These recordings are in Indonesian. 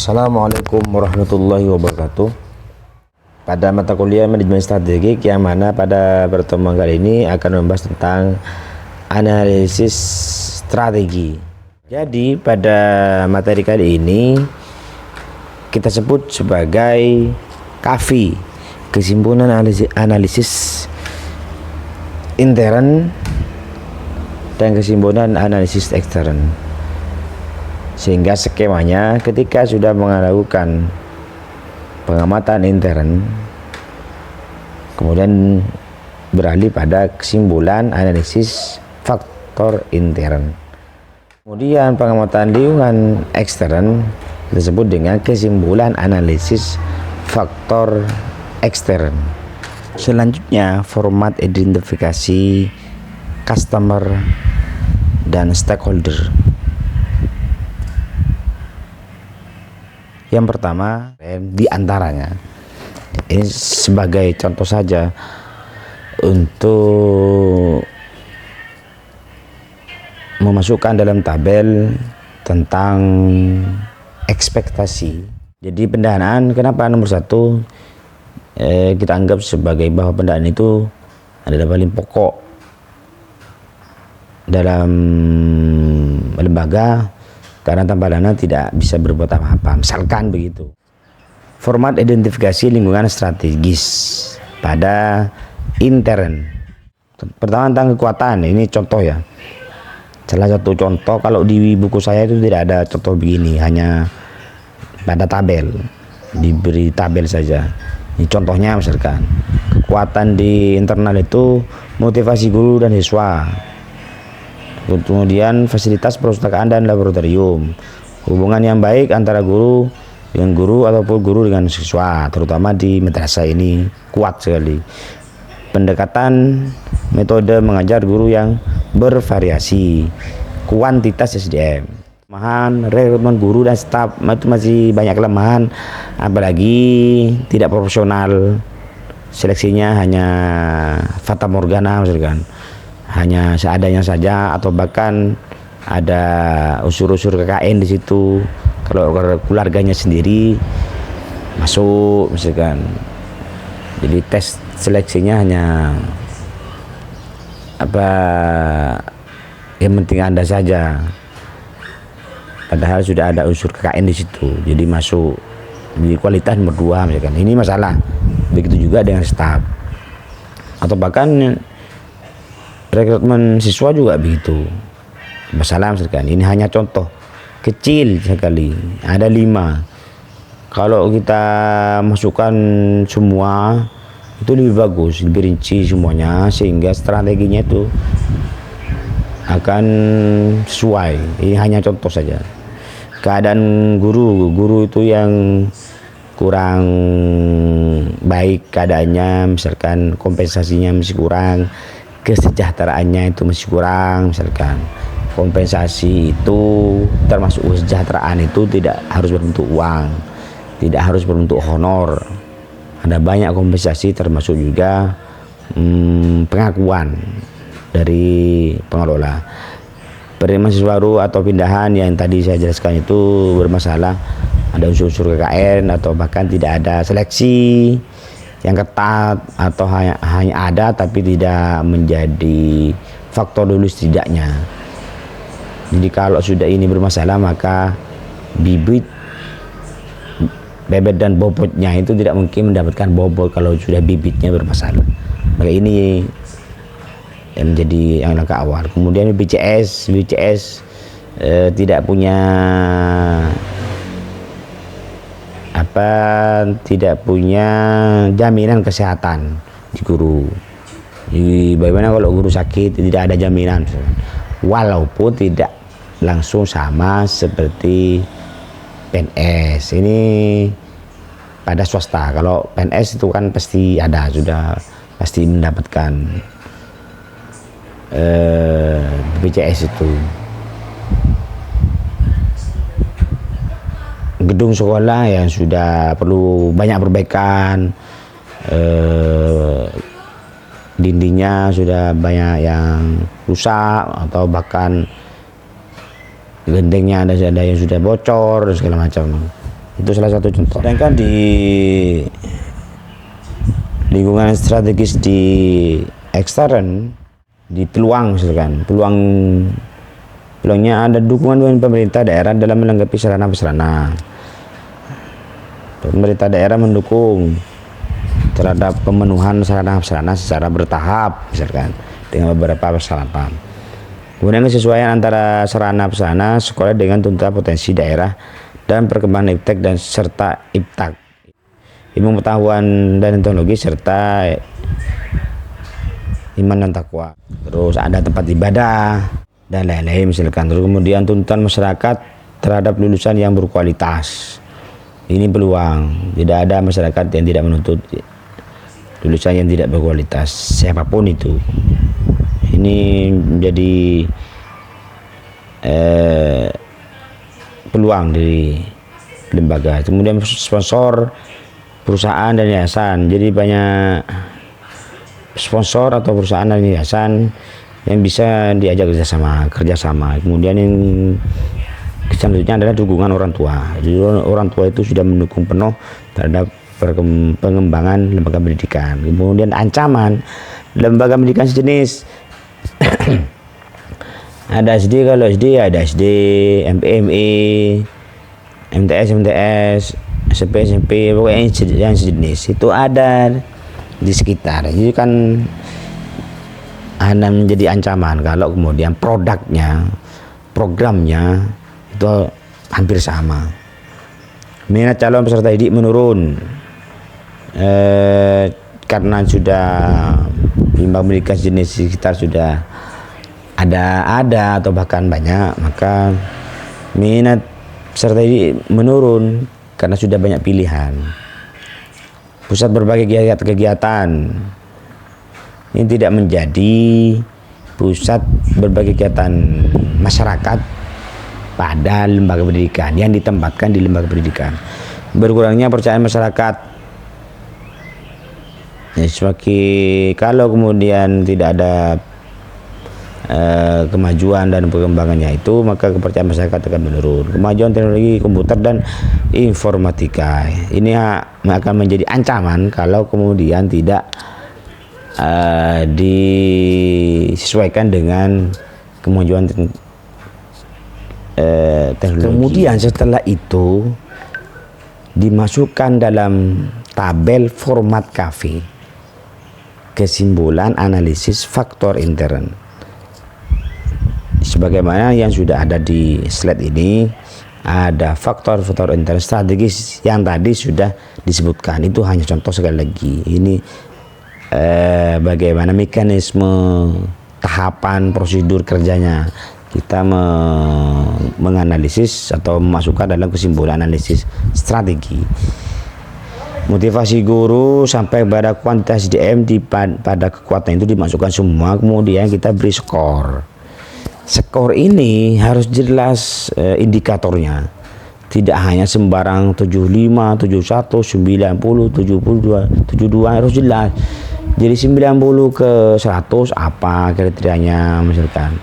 Assalamualaikum warahmatullahi wabarakatuh. Pada mata kuliah manajemen strategik yang mana pada pertemuan kali ini akan membahas tentang analisis strategi. Jadi pada materi kali ini kita sebut sebagai KAFI, kesimpulan analisis intern dan kesimpulan analisis ekstern. Sehingga skemanya ketika sudah melakukan pengamatan intern, kemudian beralih pada kesimpulan analisis faktor intern. Kemudian pengamatan lingkungan ekstern disebut dengan kesimpulan analisis faktor ekstern. Selanjutnya format identifikasi customer dan stakeholder. Yang pertama, di antaranya ini sebagai contoh saja untuk memasukkan dalam tabel tentang ekspektasi. Jadi pendanaan, kenapa nomor satu kita anggap sebagai bahwa pendanaan itu adalah paling pokok dalam lembaga, karena tanpa dana tidak bisa berbuat apa-apa, misalkan begitu. Format identifikasi lingkungan strategis pada intern. Pertama tentang kekuatan, ini contoh ya. Salah satu contoh, kalau di buku saya itu tidak ada contoh begini, hanya pada tabel, diberi tabel saja. Ini contohnya misalkan, kekuatan di internal itu motivasi guru dan siswa. Kemudian fasilitas perpustakaan dan laboratorium, hubungan yang baik antara guru dengan guru ataupun guru dengan siswa, terutama di madrasah ini kuat sekali. Pendekatan metode mengajar guru yang bervariasi, kuantitas SDM, kelemahan rekrutmen guru dan staf itu masih banyak kelemahan, apalagi tidak profesional, seleksinya hanya fata morgana misalkan, hanya seadanya saja, atau bahkan ada unsur-unsur KKN di situ. Kalau keluarganya sendiri masuk misalkan, jadi tes seleksinya hanya apa yang penting Anda saja, padahal sudah ada unsur KKN di situ, jadi masuk. Jadi kualitas nomor 2 misalkan, ini masalah. Begitu juga dengan staf, atau bahkan rekrutmen siswa juga begitu, masalah misalkan. Ini hanya contoh kecil sekali, ada 5. Kalau kita masukkan semua itu lebih bagus, lebih rinci semuanya, sehingga strateginya itu akan sesuai. Ini hanya contoh saja. Keadaan guru itu yang kurang baik keadaannya, misalkan kompensasinya masih kurang, kesejahteraannya itu masih kurang misalkan. Kompensasi itu termasuk kesejahteraan itu tidak harus berbentuk uang, tidak harus berbentuk honor. Ada banyak kompensasi, termasuk juga pengakuan dari pengelola. Penerimaan siswa baru atau pindahan yang tadi saya jelaskan itu bermasalah, ada unsur-unsur KKN atau bahkan tidak ada seleksi yang ketat, atau hanya ada tapi tidak menjadi faktor lulus tidaknya. Jadi kalau sudah ini bermasalah, maka bibit, bebet dan bobotnya itu tidak mungkin mendapatkan bobot kalau sudah bibitnya bermasalah. Maka ini yang menjadi yang langkah awal. Kemudian BCS tidak punya tidak punya jaminan kesehatan di guru. Jadi bagaimana kalau guru sakit tidak ada jaminan, walaupun tidak langsung sama seperti PNS. Ini pada swasta. Kalau PNS itu kan pasti ada, sudah pasti mendapatkan BPJS itu. Gedung sekolah yang sudah perlu banyak perbaikan, dindingnya sudah banyak yang rusak, atau bahkan gentengnya ada yang sudah bocor dan segala macam. Itu salah satu contoh. Sedangkan di lingkungan strategis di ekstern, di peluang misalkan, peluangnya ada dukungan pemerintah daerah dalam menanggapi sarana-prasarana. Pemerintah daerah mendukung terhadap pemenuhan sarana-prasarana secara bertahap misalkan dengan beberapa persyaratan. Kemudian kesesuaian antara sarana-prasarana sekolah dengan tuntutan potensi daerah dan perkembangan iptek dan serta iptak, ilmu pengetahuan dan teknologi serta iman dan takwa. Terus ada tempat ibadah dan lain-lain misalkan. Terus kemudian tuntutan masyarakat terhadap lulusan yang berkualitas. Ini peluang. Tidak ada masyarakat yang tidak menuntut lulusan yang tidak berkualitas, siapapun itu. Ini menjadi peluang dari lembaga. Kemudian sponsor perusahaan dan yayasan. Jadi banyak sponsor atau perusahaan dan yayasan yang bisa diajak kerjasama. Kemudian yang selanjutnya adalah dukungan orang tua. Jadi orang tua itu sudah mendukung penuh terhadap pengembangan lembaga pendidikan. Kemudian ancaman lembaga pendidikan sejenis. Ada SD, kalau SD ada SD, MPME, MTS, SMP, pokoknya yang sejenis itu ada di sekitar. Jadi kan hanya menjadi ancaman kalau kemudian produknya, programnya itu hampir sama. Minat calon peserta didik menurun karena sudah lembaga pendidikan jenis sekitar sudah ada atau bahkan banyak, maka minat peserta didik menurun karena sudah banyak pilihan. Pusat berbagai kegiatan ini tidak menjadi pusat berbagai kegiatan masyarakat pada lembaga pendidikan yang ditempatkan di lembaga pendidikan. Berkurangnya percayaan masyarakat. Semakin kalau kemudian tidak ada kemajuan dan perkembangannya itu, maka kepercayaan masyarakat akan menurun. Kemajuan teknologi komputer dan informatika ini akan menjadi ancaman kalau kemudian tidak disesuaikan dengan kemajuan teknologi. Kemudian setelah itu dimasukkan dalam tabel format KV kesimpulan analisis faktor intern. Sebagaimana yang sudah ada di slide ini, ada faktor-faktor intern strategis yang tadi sudah disebutkan. Itu hanya contoh sekali lagi. Ini bagaimana mekanisme tahapan prosedur kerjanya. Kita menganalisis atau memasukkan dalam kesimpulan analisis strategi. Motivasi guru sampai pada kuantitas SDM pada kekuatan itu dimasukkan semua, kemudian kita beri skor. Skor ini harus jelas indikatornya. Tidak hanya sembarang 75, 71, 90, 72, 72 harus jelas. Jadi 90 ke 100 apa kriterianya misalkan.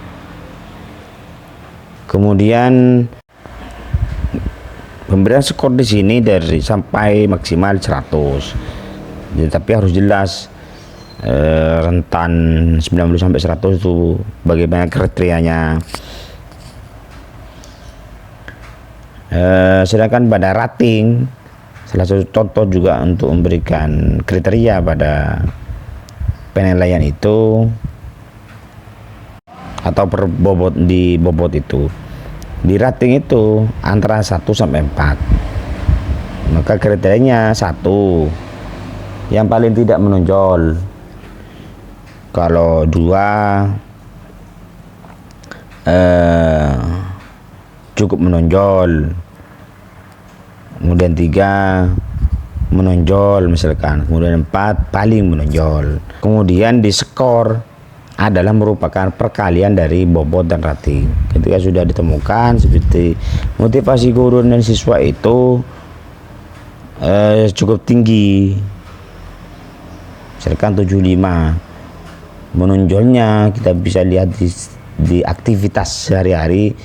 Kemudian pemberian skor di sini dari sampai maksimal 100. Jadi, tapi harus jelas rentan 90 sampai 100 itu bagaimana kriterianya. Sedangkan pada rating, salah satu contoh juga untuk memberikan kriteria pada penilaian itu atau per bobot di bobot itu, di rating itu antara 1 sampai 4, maka kriterianya 1 yang paling tidak menonjol. Kalau 2 cukup menonjol, kemudian 3 menonjol misalkan, kemudian 4 paling menonjol. Kemudian di skor adalah merupakan perkalian dari bobot dan rating. Ketika sudah ditemukan seperti motivasi guru dan siswa itu cukup tinggi, misalkan 75, menonjolnya kita bisa lihat di aktivitas sehari-hari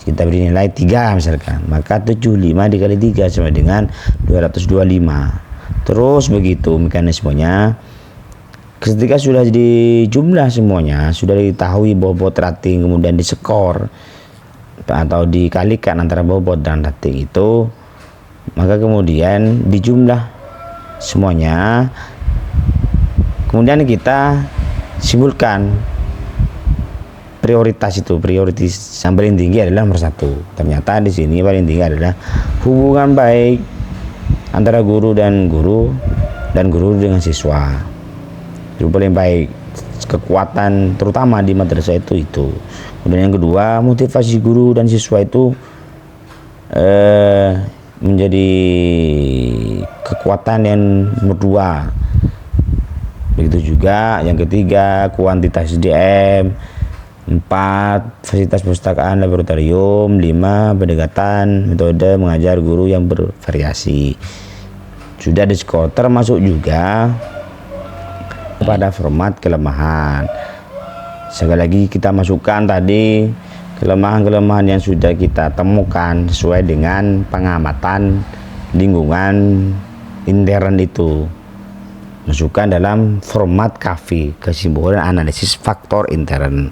kita beri nilai 3 misalkan, maka 75 dikali 3 sama dengan 225. Terus begitu mekanismenya. Ketika sudah dijumlah semuanya, sudah diketahui bobot rating, kemudian diskor atau dikalikan antara bobot dan rating itu, maka kemudian dijumlah semuanya, kemudian kita simpulkan prioritas yang paling tinggi adalah nomor 1. Ternyata di sini paling tinggi adalah hubungan baik antara guru dan guru dengan siswa. Itu paling baik, kekuatan terutama di madrasah itu. Kemudian yang kedua, motivasi guru dan siswa itu menjadi kekuatan yang nomor 2. Begitu juga yang ketiga, kuantitas SDM. 4, fasilitas perpustakaan laboratorium. 5, pendekatan metode mengajar guru yang bervariasi. Sudah diskor, termasuk juga pada format kelemahan. Sekali lagi kita masukkan tadi kelemahan-kelemahan yang sudah kita temukan sesuai dengan pengamatan lingkungan intern itu, masukkan dalam format KAFI, kesimpulan analisis faktor intern.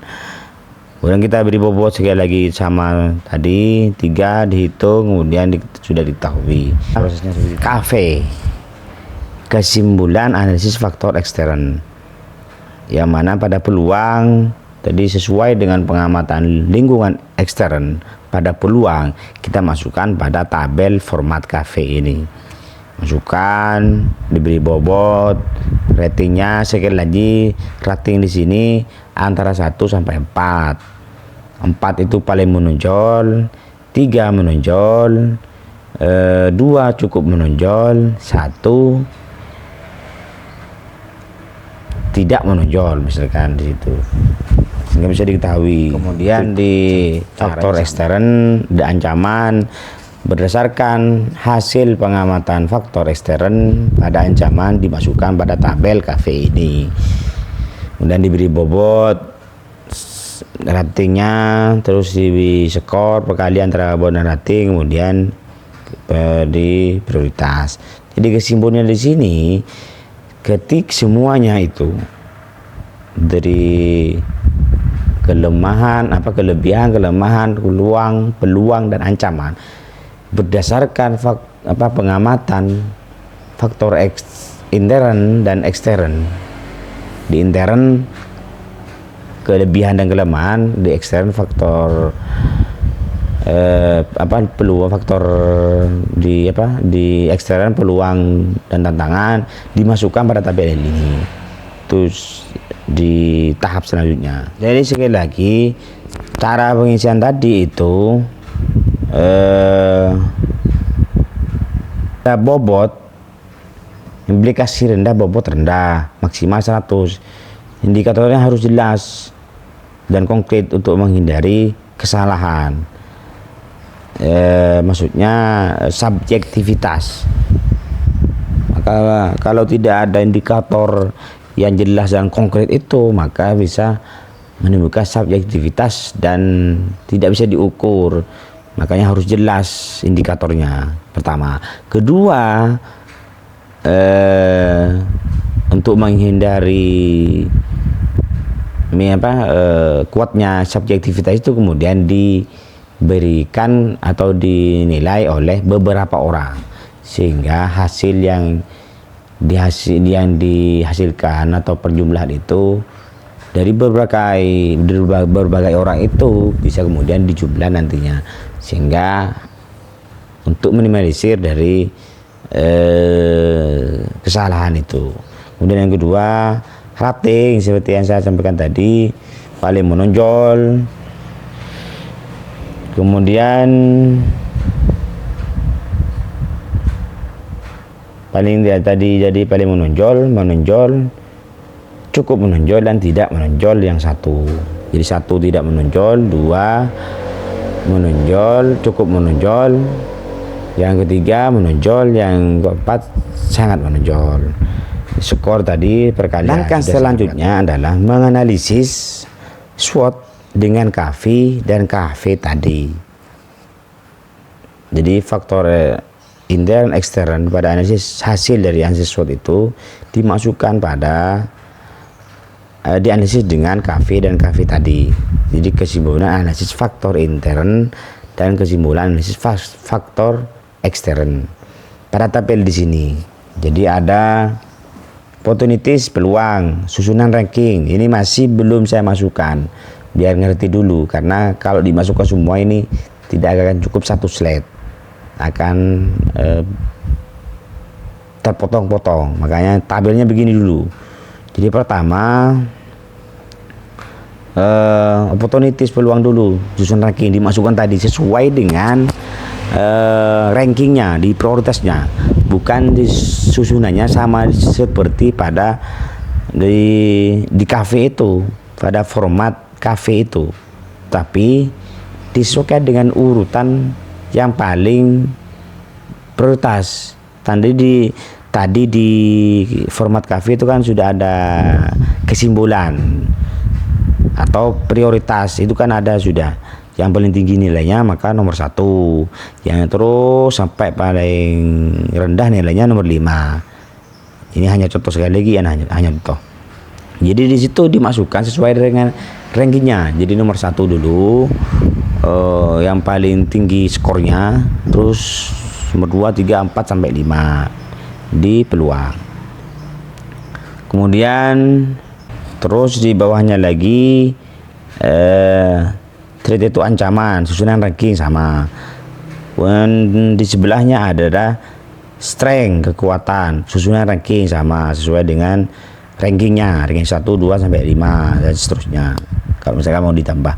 Kemudian kita beri bobot sekali lagi sama tadi 3 dihitung, kemudian sudah diketahui prosesnya seperti KAFI, kesimpulan analisis faktor ekstern, yang mana pada peluang tadi sesuai dengan pengamatan lingkungan ekstern, pada peluang kita masukkan pada tabel format KAFI ini. Masukkan, diberi bobot, ratingnya sekali lagi, rating di sini antara 1 sampai 4. 4 itu paling menonjol, 3 menonjol, 2 cukup menonjol, 1 tidak menonjol misalkan di situ, sehingga bisa diketahui. Kemudian di faktor ekstern, di ancaman, berdasarkan hasil pengamatan faktor ekstern pada ancaman dimasukkan pada tabel KAFI ini. Kemudian diberi bobot, ratingnya, terus di skor perkali antara bobot dan rating, kemudian di prioritas. Jadi kesimpulannya di sini, ketik semuanya itu dari kelemahan, kelebihan, kelemahan, peluang dan ancaman berdasarkan pengamatan faktor intern dan ekstern. Di intern kelebihan dan kelemahan, di ekstern faktor peluang, faktor di ekstern peluang dan tantangan dimasukkan pada tabel ini. Terus di tahap selanjutnya. Jadi sekali lagi, cara pengisian tadi itu bobot, implikasi rendah, bobot rendah, maksimal 100. Indikatornya harus jelas dan konkret untuk menghindari kesalahan. Maksudnya subjektivitas. Maka kalau tidak ada indikator yang jelas dan konkret itu, maka bisa menimbulkan subjektivitas dan tidak bisa diukur. Makanya harus jelas indikatornya, pertama. Kedua, untuk menghindari kuatnya subjektivitas itu, kemudian diberikan atau dinilai oleh beberapa orang, sehingga hasil yang dihasilkan atau perjumlahan itu dari berbagai orang itu bisa kemudian dijumlah nantinya, sehingga untuk minimalisir dari kesalahan itu. Kemudian yang kedua, rating seperti yang saya sampaikan tadi, paling menonjol. Kemudian paling jadi paling menonjol, cukup menonjol dan tidak menonjol yang satu. Jadi 1 tidak menonjol, 2 menonjol, cukup menonjol, yang ketiga menonjol, yang keempat sangat menonjol. Skor tadi perkalian. Langkah selanjutnya adalah menganalisis SWOT dengan KAFI dan KAFI tadi. Jadi faktor intern ekstern pada analisis hasil dari analisis SWOT itu dimasukkan pada dianalisis dengan KV dan KV tadi. Jadi kesimpulan analisis faktor intern dan kesimpulan analisis faktor ekstern pada tabel di sini. Jadi ada opportunities, peluang, susunan ranking. Ini masih belum saya masukkan, biar ngerti dulu, karena kalau dimasukkan semua ini tidak akan cukup satu slide, akan terpotong-potong. Makanya tabelnya begini dulu. Jadi pertama opportunities, peluang dulu, susunan ranking dimasukkan tadi sesuai dengan rankingnya, di prioritasnya, bukan di susunannya sama seperti pada di cafe itu, pada format cafe itu, tapi disesuaikan dengan urutan yang paling prioritas. Tadi di format cafe itu kan sudah ada kesimpulan atau prioritas, itu kan ada sudah yang paling tinggi nilainya maka nomor 1, yang terus sampai paling rendah nilainya nomor 5. Ini hanya contoh, sekali lagi ya, hanya contoh. Jadi di situ dimasukkan sesuai dengan rankingnya. Jadi nomor 1 dulu, yang paling tinggi skornya, terus nomor 2, 3, 4 sampai 5 di peluang. Kemudian terus di bawahnya lagi threat itu ancaman, susunan ranking sama. Dan di sebelahnya adalah strength, kekuatan, susunan ranking sama sesuai dengan rankingnya, ranking 1, 2 sampai 5 dan seterusnya kalau misalkan mau ditambah.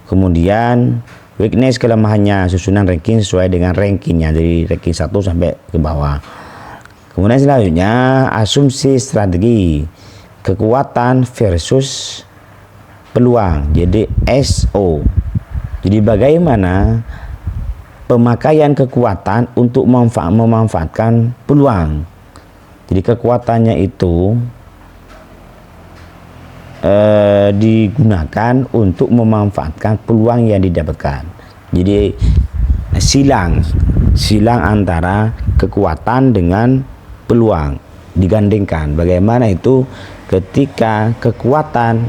Kemudian weakness, kelemahannya, susunan ranking sesuai dengan rankingnya dari ranking 1 sampai ke bawah. Kemudian selanjutnya asumsi strategi, kekuatan versus peluang, jadi SO. Jadi bagaimana pemakaian kekuatan untuk memanfaatkan peluang. Jadi kekuatannya itu digunakan untuk memanfaatkan peluang yang didapatkan. Jadi silang antara kekuatan dengan peluang digandingkan. Bagaimana itu ketika kekuatan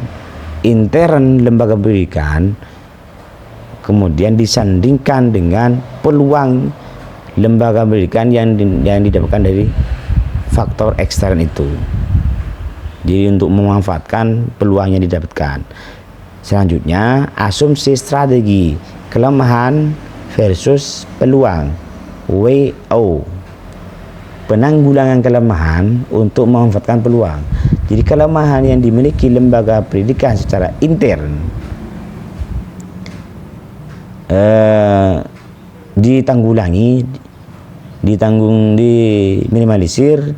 intern lembaga pendidikan kemudian disandingkan dengan peluang lembaga pendidikan yang didapatkan dari faktor ekstern itu. Jadi untuk memanfaatkan peluang yang didapatkan. Selanjutnya asumsi strategi, kelemahan versus peluang, WO. Penanggulangan kelemahan untuk memanfaatkan peluang. Jadi kelemahan yang dimiliki lembaga pendidikan secara intern diminimalisir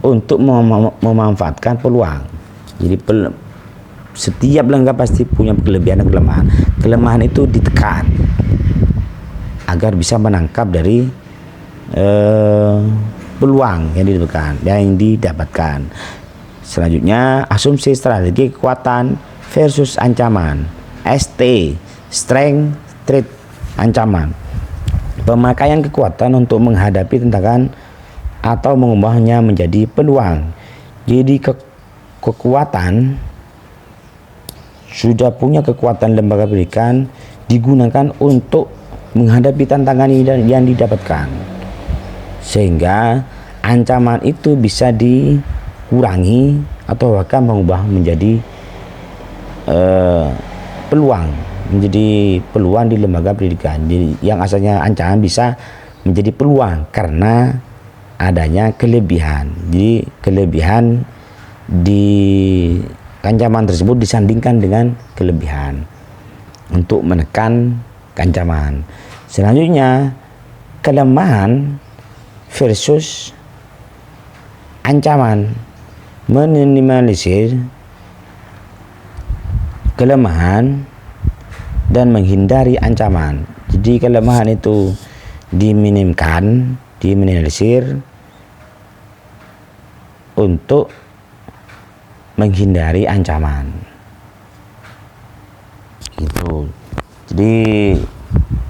untuk memanfaatkan peluang. Jadi setiap lembaga pasti punya kelebihan dan kelemahan. Kelemahan itu ditekan agar bisa menangkap dari peluang yang didapatkan. Selanjutnya asumsi strategi, kekuatan versus ancaman, ST, strength, threat, ancaman. Pemakaian kekuatan untuk menghadapi tantangan atau mengubahnya menjadi peluang. Jadi kekuatan, sudah punya kekuatan lembaga pendidikan, digunakan untuk menghadapi tantangan yang didapatkan, sehingga ancaman itu bisa dikurangi atau bahkan mengubah menjadi peluang, menjadi peluang di lembaga pendidikan. Jadi yang asalnya ancaman bisa menjadi peluang karena adanya kelebihan. Jadi kelebihan di ancaman tersebut disandingkan dengan kelebihan untuk menekan ancaman. Selanjutnya kelemahan versus ancaman, meminimalisir kelemahan dan menghindari ancaman. Jadi kelemahan itu diminimalisir untuk menghindari ancaman. Gitu. Jadi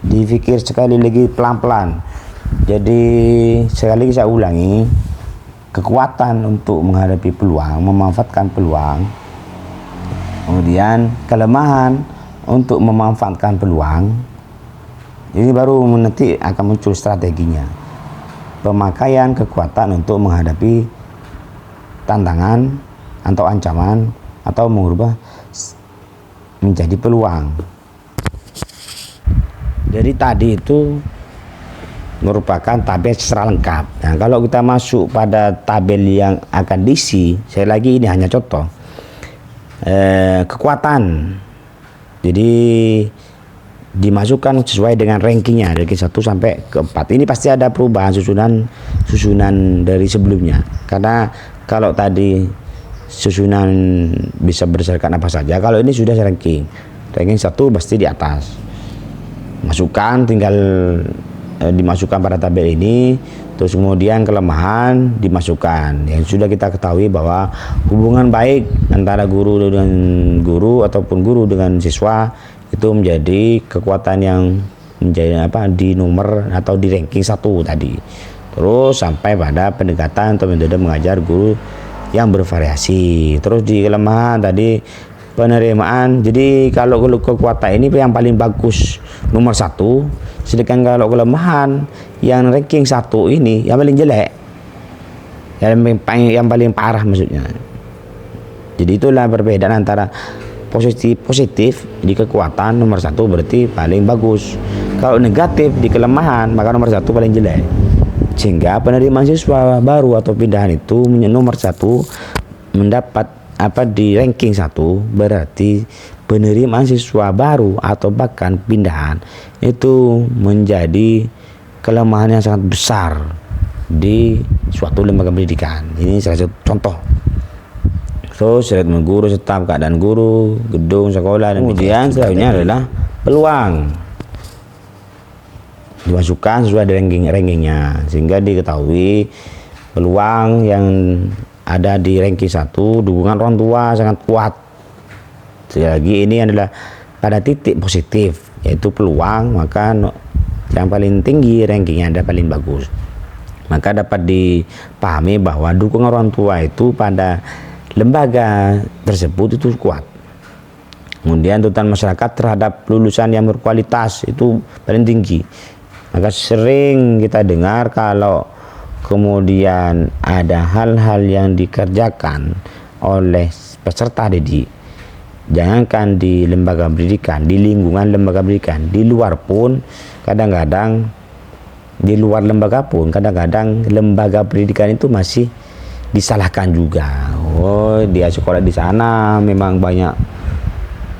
dipikir sekali lagi pelan-pelan. Jadi sekali lagi saya ulangi, kekuatan untuk menghadapi peluang, memanfaatkan peluang, kemudian kelemahan untuk memanfaatkan peluang. Ini baru nanti akan muncul strateginya. Pemakaian kekuatan untuk menghadapi tantangan atau ancaman atau mengubah menjadi peluang. Jadi tadi itu merupakan tabel secara lengkap. Nah, kalau kita masuk pada tabel yang akan diisi, saya lagi ini hanya contoh. Kekuatan. Jadi dimasukkan sesuai dengan rankingnya dari 1 sampai ke 4. Ini pasti ada perubahan susunan dari sebelumnya. Karena kalau tadi susunan bisa berdasarkan apa saja, kalau ini sudah ranking 1 pasti di atas. Masukkan tinggal dimasukkan pada tabel ini, terus kemudian kelemahan dimasukkan. Yang sudah kita ketahui bahwa hubungan baik antara guru dengan guru ataupun guru dengan siswa itu menjadi kekuatan yang menjadi di nomor atau di ranking 1 tadi. Terus sampai pada pendekatan atau metode mengajar guru yang bervariasi. Terus di kelemahan tadi penerimaan. Jadi kalau kekuatan ini yang paling bagus nomor 1, sedangkan kalau kelemahan yang ranking 1 ini yang paling jelek, yang paling parah maksudnya. Jadi itulah perbedaan antara positif di kekuatan nomor 1 berarti paling bagus. Kalau negatif di kelemahan maka nomor 1 paling jelek. Sehingga penerimaan siswa baru atau pindahan itu nomor 1 mendapat di ranking 1 berarti penerimaan siswa baru atau bahkan pindahan itu menjadi kelemahan yang sangat besar di suatu lembaga pendidikan. Ini salah satu contoh. Terus rekrutmen guru, staf, keadaan guru, gedung sekolah, dan kemudian selanjutnya adalah peluang. Dimasukkan sesuai dengan rankingnya sehingga diketahui peluang yang ada di ranking 1, dukungan orang tua sangat kuat. Sekali lagi ini adalah pada titik positif yaitu peluang, maka yang paling tinggi rankingnya ada paling bagus. Maka dapat dipahami bahwa dukungan orang tua itu pada lembaga tersebut itu kuat. Kemudian tuntutan masyarakat terhadap lulusan yang berkualitas itu paling tinggi. Maka sering kita dengar kalau kemudian ada hal-hal yang dikerjakan oleh peserta didik, jangankan di lembaga pendidikan, di lingkungan lembaga pendidikan, di luar pun kadang-kadang, di luar lembaga pun kadang-kadang lembaga pendidikan itu masih disalahkan juga. Oh, dia sekolah di sana memang banyak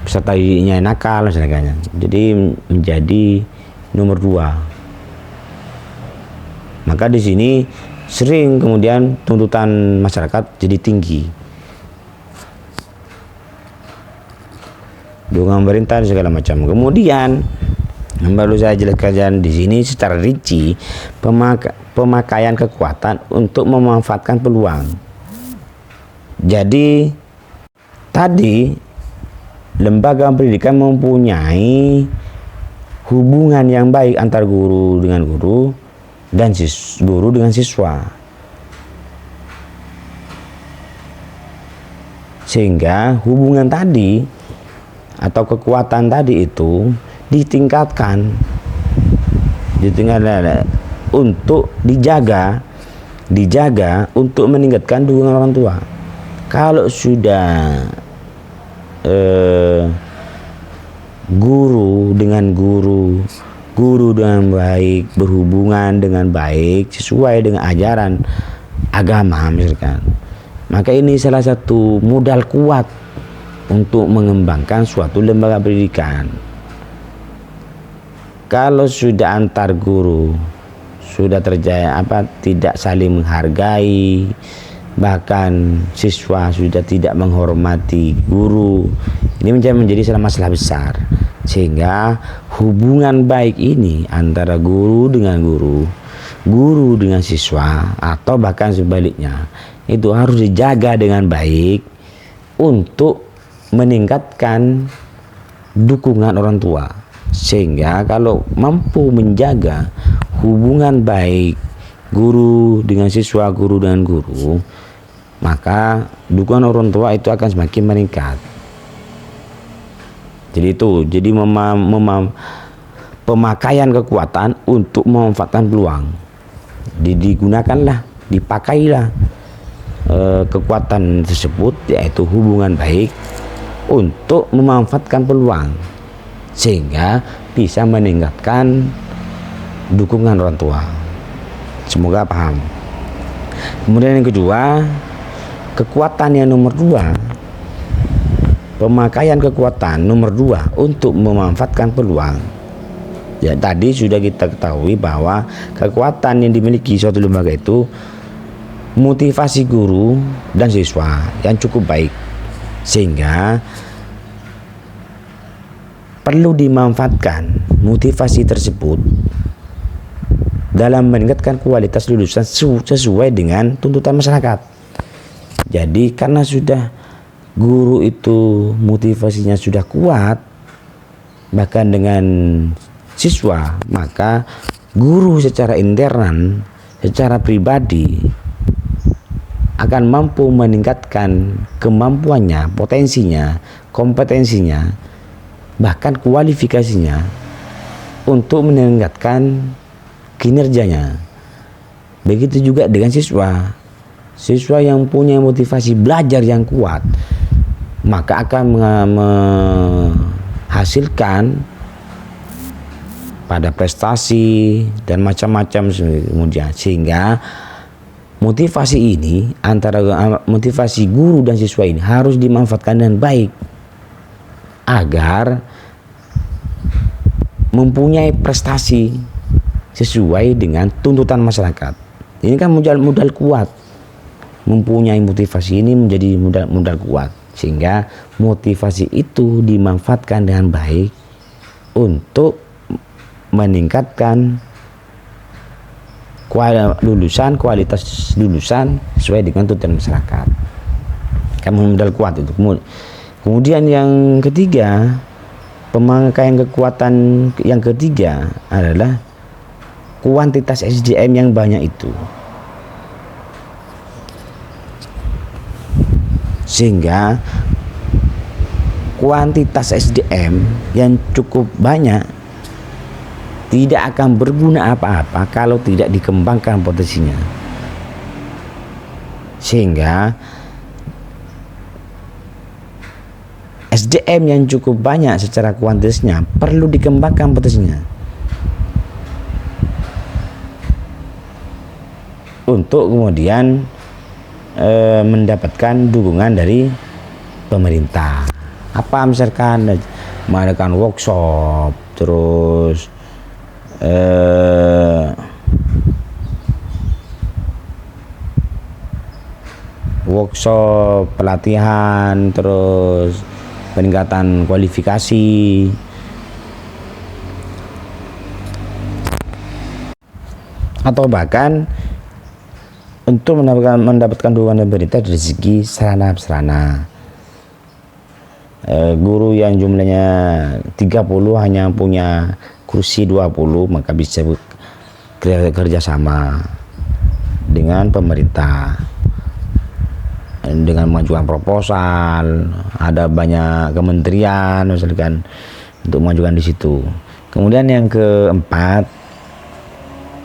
peserta didiknya yang nakal dan sebagainya. Jadi menjadi nomor 2. Maka di sini sering kemudian tuntutan masyarakat jadi tinggi. Dukungan pemerintah segala macam. Kemudian baru saya jelaskan di sini secara rinci pemakaian kekuatan untuk memanfaatkan peluang. Jadi tadi lembaga pendidikan mempunyai hubungan yang baik antar guru dengan guru dan guru dengan siswa, sehingga hubungan tadi atau kekuatan tadi itu ditingkatkan untuk dijaga untuk meningkatkan dukungan orang tua. Kalau sudah guru dengan baik, berhubungan dengan baik sesuai dengan ajaran agama misalkan, maka ini salah satu modal kuat untuk mengembangkan suatu lembaga pendidikan. Kalau sudah antar guru sudah terjadi tidak saling menghargai, bahkan siswa sudah tidak menghormati guru, ini menjadi masalah besar. Sehingga hubungan baik ini antara guru dengan guru dengan siswa atau bahkan sebaliknya itu harus dijaga dengan baik untuk meningkatkan dukungan orang tua. Sehingga kalau mampu menjaga hubungan baik guru dengan siswa, guru dengan guru, maka dukungan orang tua itu akan semakin meningkat. Jadi itu, jadi pemakaian kekuatan untuk memanfaatkan peluang. Digunakanlah, dipakailah kekuatan tersebut, yaitu hubungan baik, untuk memanfaatkan peluang sehingga bisa meningkatkan dukungan orang tua. Semoga paham. Kemudian yang kedua, kekuatan yang nomor dua, pemakaian kekuatan nomor dua untuk memanfaatkan peluang. Ya, tadi sudah kita ketahui bahwa kekuatan yang dimiliki suatu lembaga itu motivasi guru dan siswa yang cukup baik, sehingga perlu dimanfaatkan motivasi tersebut dalam meningkatkan kualitas lulusan sesuai dengan tuntutan masyarakat. Jadi karena sudah guru itu motivasinya sudah kuat, bahkan dengan siswa, maka guru secara internal, secara pribadi akan mampu meningkatkan kemampuannya, potensinya, kompetensinya, bahkan kualifikasinya untuk meningkatkan kinerjanya. Begitu juga dengan siswa. Siswa yang punya motivasi belajar yang kuat, maka akan menghasilkan pada prestasi dan macam-macam kemudian, sehingga motivasi ini antara motivasi guru dan siswa ini harus dimanfaatkan dengan baik agar mempunyai prestasi sesuai dengan tuntutan masyarakat. Ini kan modal kuat. Mempunyai motivasi ini menjadi modal kuat, sehingga motivasi itu dimanfaatkan dengan baik untuk meningkatkan kualitas lulusan sesuai dengan tuntutan masyarakat. Kamu modal kuat itu. Kemudian yang ketiga, pemakaian kekuatan yang ketiga adalah kuantitas SDM yang banyak itu, sehingga kuantitas SDM yang cukup banyak tidak akan berguna apa-apa kalau tidak dikembangkan potensinya. Sehingga SDM yang cukup banyak secara kuantitasnya perlu dikembangkan potensinya untuk kemudian mendapatkan dukungan dari pemerintah. Apa misalkan mengadakan workshop, terus workshop pelatihan, terus peningkatan kualifikasi, atau bahkan untuk mendapatkan dukungan pemerintah dari segi sarana-prasarana. Guru yang jumlahnya 30 hanya punya kursi 20, maka bisa kerjasama dengan pemerintah dengan mengajukan proposal. Ada banyak kementerian misalkan untuk mengajukan di situ. Kemudian yang keempat,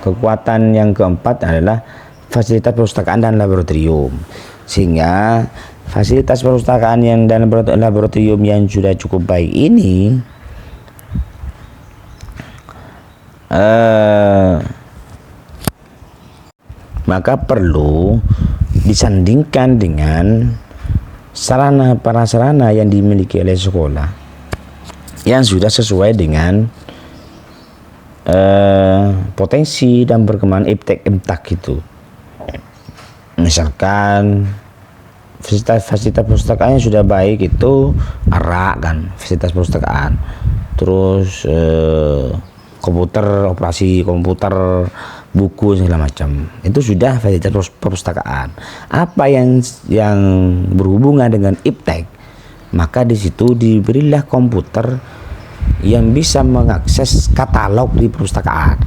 kekuatan yang keempat adalah fasilitas perpustakaan dan laboratorium, sehingga fasilitas perpustakaan yang dan laboratorium yang sudah cukup baik ini maka perlu disandingkan dengan sarana prasarana yang dimiliki oleh sekolah yang sudah sesuai dengan potensi dan perkembangan iptek itu. Misalkan fasilitas perpustakaannya sudah baik, itu ARA kan, fasilitas perpustakaan, terus komputer, operasi komputer, buku segala macam, itu sudah fasilitas perpustakaan. Apa yang berhubungan dengan iptek, maka di situ diberilah komputer yang bisa mengakses katalog di perpustakaan.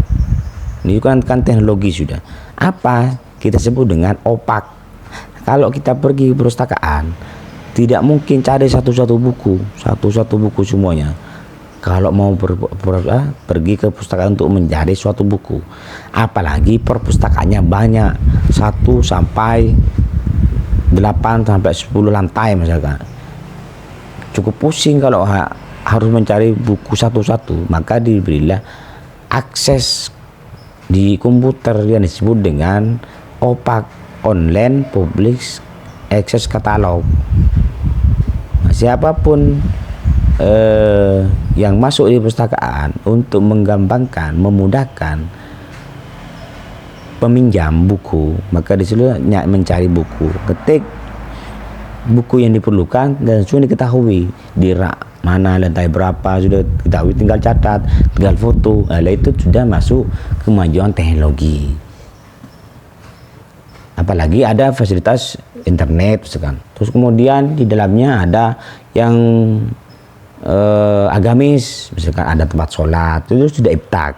Ini kan teknologi sudah. Apa kita sebut dengan opak. Kalau kita pergi ke perpustakaan, tidak mungkin cari satu-satu buku semuanya. Kalau mau pergi ke perpustakaan untuk mencari suatu buku, apalagi perpustakaannya banyak, 1 sampai 8 sampai 10 lantai misalkan, cukup pusing kalau harus mencari buku satu-satu. Maka diberilah akses di komputer yang disebut dengan OPAK, Online Public Access Catalog. Siapapun yang masuk di perpustakaan untuk menggampangkan, memudahkan peminjam buku, maka disuruh mencari buku, ketik buku yang diperlukan dan sudah diketahui di rak mana, lantai berapa, sudah diketahui, tinggal catat, tinggal foto. Itu sudah masuk kemajuan teknologi. Apalagi ada fasilitas internet misalkan. Terus kemudian di dalamnya ada yang agamis, misalkan ada tempat sholat, itu sudah iptak,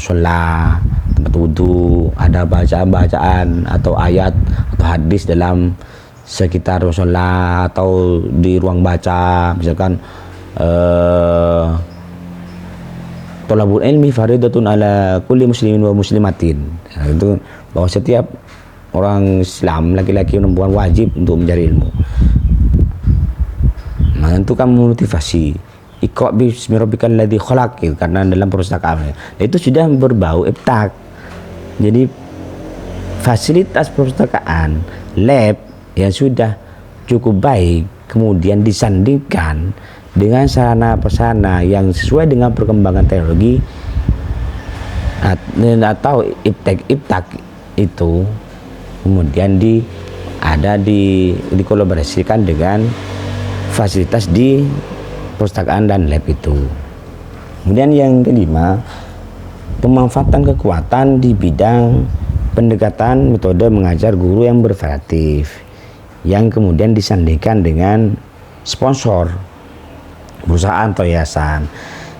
sholat, tempat wudhu, ada bacaan atau ayat atau hadis dalam sekitar sholat atau di ruang baca, misalkan thalabul ilmi faridatun ala kulli muslimin wa muslimatin. Itu bahwa setiap orang Islam, laki-laki dan perempuan, wajib untuk mencari ilmu. Nah, itu kan memotivasi. Iqra bismi rabbikal ladzi khalaq, karena dalam perpustakaan itu sudah berbau iptak. Jadi fasilitas perpustakaan, lab yang sudah cukup baik, kemudian disandingkan dengan sarana prasarana yang sesuai dengan perkembangan teknologi atau iptak itu, kemudian dikolaborasikan dengan fasilitas di perpustakaan dan lab itu. Kemudian yang kelima, pemanfaatan kekuatan di bidang pendekatan metode mengajar guru yang bervariatif, yang kemudian disandingkan dengan sponsor perusahaan atau yayasan.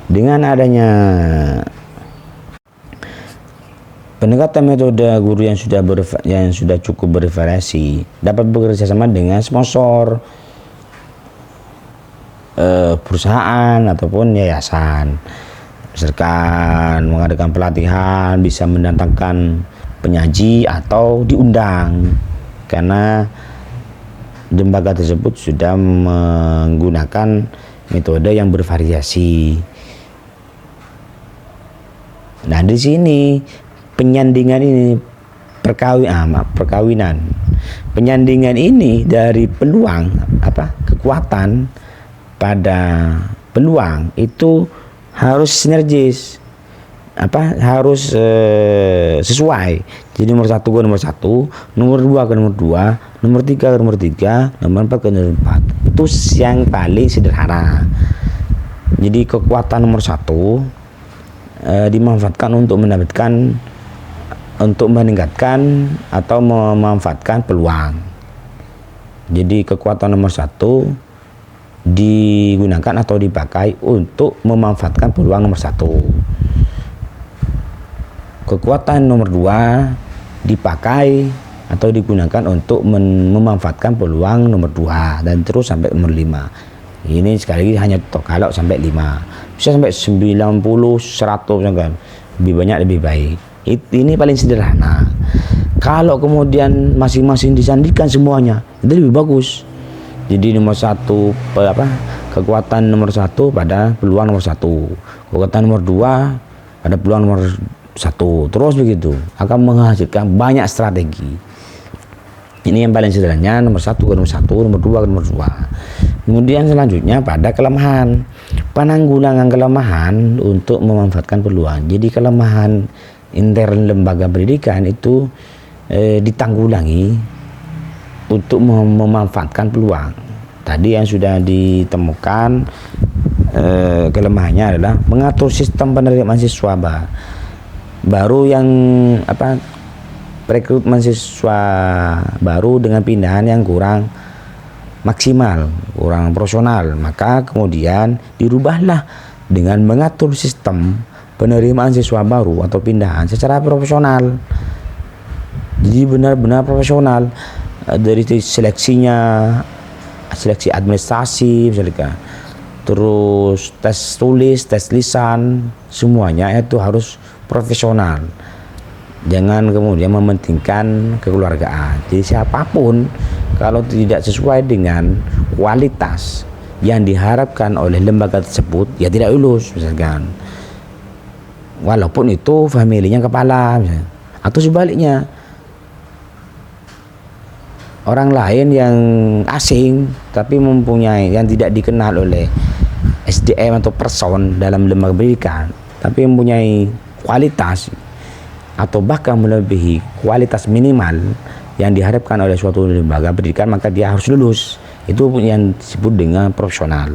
Dengan adanya pendekatan metode guru yang sudah cukup bervariasi, dapat bekerja sama dengan sponsor perusahaan ataupun yayasan, misalkan mengadakan pelatihan, bisa mendatangkan penyaji atau diundang, karena lembaga tersebut sudah menggunakan metode yang bervariasi. Nah, di sini penyandingan ini perkawinan. Penyandingan ini dari peluang kekuatan pada peluang itu harus sinergis, harus sesuai. Jadi nomor 1 ke nomor 1, nomor 2 ke nomor 2, nomor 3 ke nomor 3, nomor 4 ke nomor 4. Itu yang paling sederhana. Jadi kekuatan nomor 1 dimanfaatkan untuk meningkatkan atau memanfaatkan peluang. Jadi kekuatan nomor 1 digunakan atau dipakai untuk memanfaatkan peluang nomor 1. Kekuatan nomor 2 dipakai atau digunakan untuk memanfaatkan peluang nomor 2, dan terus sampai nomor 5. Ini sekali lagi hanya kalau sampai 5. Bisa sampai 90, 100 kan. Lebih banyak lebih baik. Ini paling sederhana. Kalau kemudian masing-masing disandingkan semuanya, itu lebih bagus. Jadi nomor 1 kekuatan nomor 1 pada peluang nomor 1, kekuatan nomor 2 pada peluang nomor 1, terus begitu akan menghasilkan banyak strategi. Ini yang paling sederhana, nomor 1 ke nomor 1, nomor 2 ke nomor 2. Kemudian selanjutnya pada kelemahan, penanggulangan kelemahan untuk memanfaatkan peluang. Jadi kelemahan intern lembaga pendidikan itu ditanggulangi untuk memanfaatkan peluang. Tadi yang sudah ditemukan kelemahannya adalah mengatur sistem penerimaan siswa baru yang rekrutmen siswa baru dengan pindahan yang kurang maksimal, kurang proporsional. Maka kemudian dirubahlah dengan mengatur sistem penerimaan siswa baru atau pindahan secara profesional. Jadi benar-benar profesional, dari seleksinya, seleksi administrasi misalkan, terus tes tulis, tes lisan, semuanya itu harus profesional. Jangan kemudian mementingkan kekeluargaan. Jadi siapapun kalau tidak sesuai dengan kualitas yang diharapkan oleh lembaga tersebut, ya tidak lulus misalkan, walaupun itu familinya kepala misalkan. Atau sebaliknya, orang lain yang asing tapi mempunyai, yang tidak dikenal oleh SDM atau person dalam lembaga pendidikan, tapi mempunyai kualitas atau bahkan melebihi kualitas minimal yang diharapkan oleh suatu lembaga pendidikan, maka dia harus lulus. Itu yang disebut dengan profesional.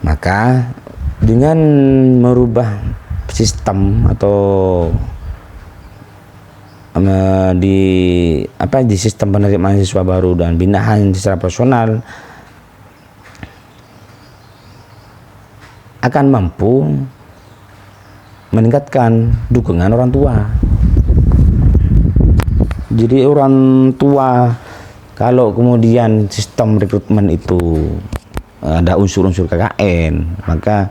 Maka dengan merubah sistem atau di sistem penerimaan siswa baru dan binaan secara profesional, akan mampu meningkatkan dukungan orang tua. Jadi orang tua, kalau kemudian sistem rekrutmen itu ada unsur-unsur KKN, maka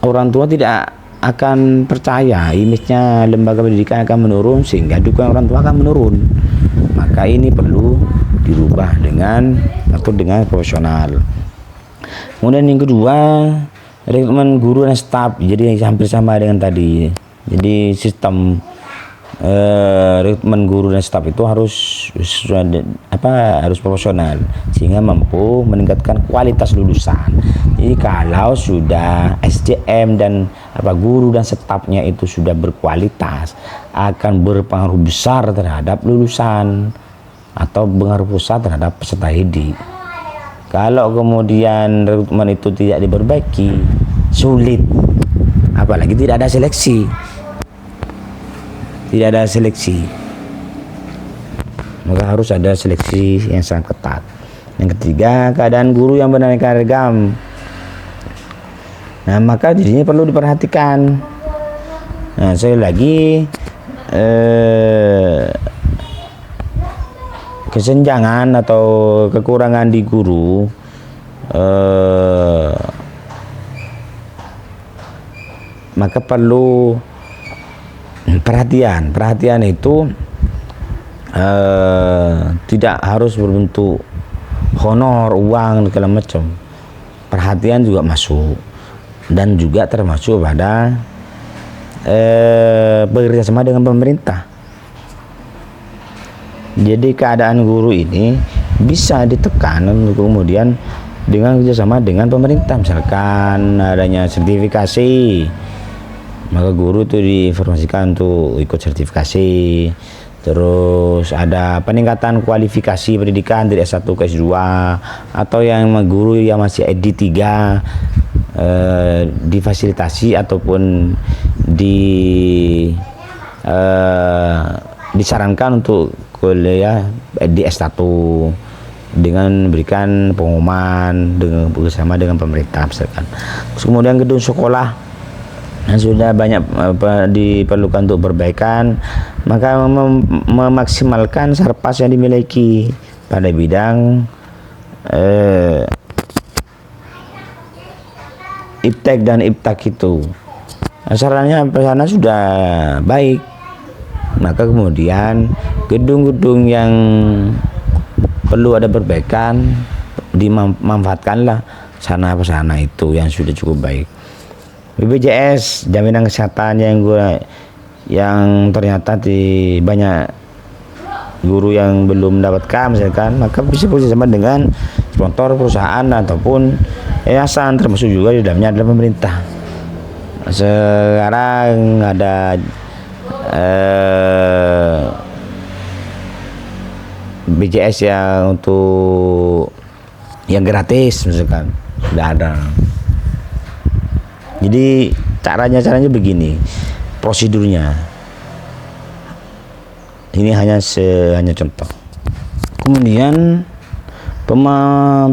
orang tua tidak akan percaya, image-nya lembaga pendidikan akan menurun, sehingga dukungan orang tua akan menurun. Maka ini perlu dirubah dengan profesional. Kemudian yang kedua, rekrutmen guru dan staf. Jadi hampir sama dengan tadi. Jadi sistem rekrutmen guru dan staf itu harus profesional, sehingga mampu meningkatkan kualitas lulusan. Jadi kalau sudah SDM dan guru dan stafnya itu sudah berkualitas, akan berpengaruh besar terhadap lulusan atau pengaruh besar terhadap peserta didik. Kalau kemudian rekrutmen itu tidak diperbaiki, sulit, apalagi tidak ada seleksi. Tidak ada seleksi, maka harus ada seleksi yang sangat ketat. Yang ketiga, keadaan guru yang beraneka ragam. Nah, maka dirinya perlu diperhatikan. Nah, sekali lagi, kesenjangan atau kekurangan di guru maka perlu perhatian itu tidak harus berbentuk honor, uang, segala macam. Perhatian juga masuk, dan juga termasuk pada bekerja sama dengan pemerintah. Jadi keadaan guru ini bisa ditekan kemudian dengan kerjasama dengan pemerintah. Misalkan adanya sertifikasi, maka guru itu diinformasikan untuk ikut sertifikasi. Terus ada peningkatan kualifikasi pendidikan dari S1 ke S2, atau yang guru yang masih D3 difasilitasi ataupun disarankan untuk kuliah di S1 dengan memberikan pengumuman dengan bersama dengan pemerintah misalkan. Terus kemudian gedung sekolah yang sudah banyak diperlukan untuk perbaikan, maka memaksimalkan sarpas yang dimiliki pada bidang iptek dan iptak itu. Asalnya sana sudah baik, maka kemudian gedung-gedung yang perlu ada perbaikan dimanfaatkanlah sana itu yang sudah cukup baik. BPJS, jaminan kesehatan yang ternyata di banyak guru yang belum mendapatkan misalkan, maka bisa bekerjasama dengan sponsor perusahaan ataupun yayasan, termasuk juga di dalamnya adalah pemerintah. Sekarang ada BPJS yang untuk yang gratis misalkan, sudah ada. Jadi caranya begini, prosedurnya. Ini hanya contoh. Kemudian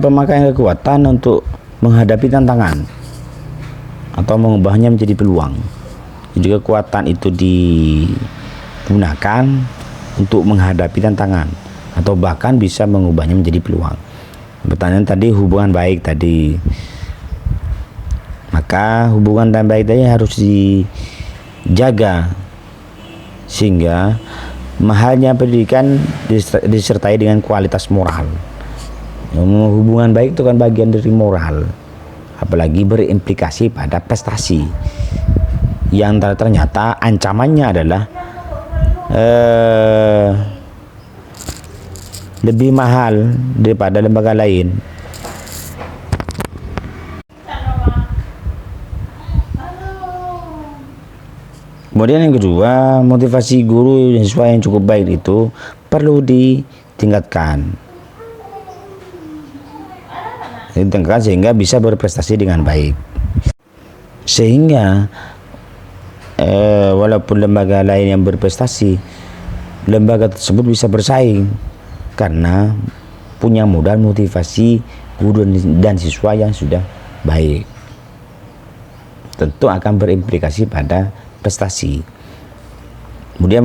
pemakaian kekuatan untuk menghadapi tantangan. atau mengubahnya menjadi peluang. Jadi kekuatan itu digunakan untuk menghadapi tantangan atau bahkan bisa mengubahnya menjadi peluang. Pertanyaan tadi hubungan baik tadi, maka hubungan dan baik tadi harus dijaga sehingga mahalnya pendidikan disertai dengan kualitas moral. Hubungan baik itu kan bagian dari moral, apalagi berimplikasi pada prestasi yang ternyata ancamannya adalah lebih mahal daripada lembaga lain. Kemudian yang kedua, motivasi guru dan siswa yang cukup baik itu perlu ditingkatkan sehingga bisa berprestasi dengan baik. Sehingga walaupun lembaga lain yang berprestasi, lembaga tersebut bisa bersaing karena punya modal motivasi guru dan siswa yang sudah baik. Tentu akan berimplikasi pada prestasi. Kemudian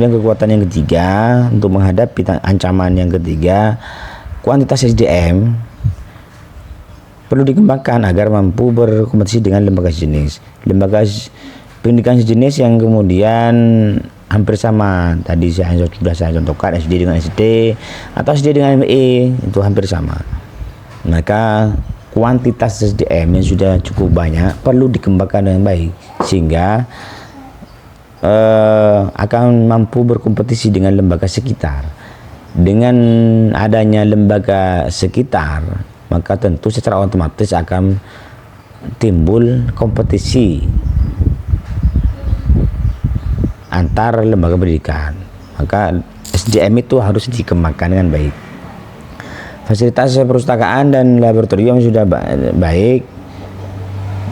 kekuatan yang ketiga untuk menghadapi ancaman yang ketiga, kuantitas SDM perlu dikembangkan agar mampu berkompetisi dengan lembaga sejenis. Lembaga pendidikan sejenis yang kemudian hampir sama, tadi sudah saya contohkan SD dengan SD atau SD dengan ME itu hampir sama. Maka kuantitas SDM yang sudah cukup banyak perlu dikembangkan dengan baik sehingga akan mampu berkompetisi dengan lembaga sekitar. Dengan adanya lembaga sekitar, maka tentu secara otomatis akan timbul kompetisi antar lembaga pendidikan. Maka SDM itu harus dikembangkan dengan baik. Fasilitas perpustakaan dan laboratorium sudah baik,